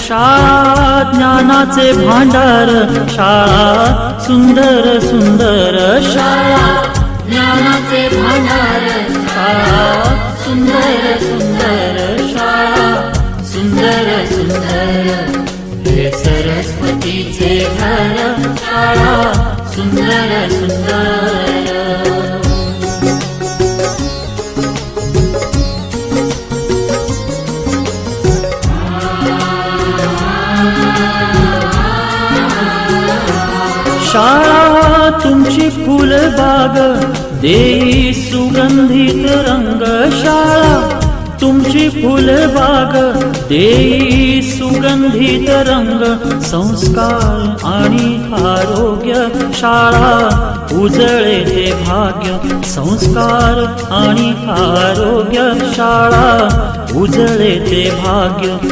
शाळा ज्ञानाचे भांडार, शाळा सुंदर सुंदर शाळा, ज्ञानाचे भांडार, शाळा सुंदर सुंदर शाळा, सुंदर सुंदर हे सरस्वतीचे घर, शाळा सुंदर सुंदर. शाळा तुमची फुलबाग देई सुगंधित रंग, शाळा तुमची फुलबाग देई सुगंधित रंग, संस्कार आणि आरोग्य, शाळा उजळे ते भाग्य, संस्कार आणि आरोग्य, शाळा उजळे ते भाग्य.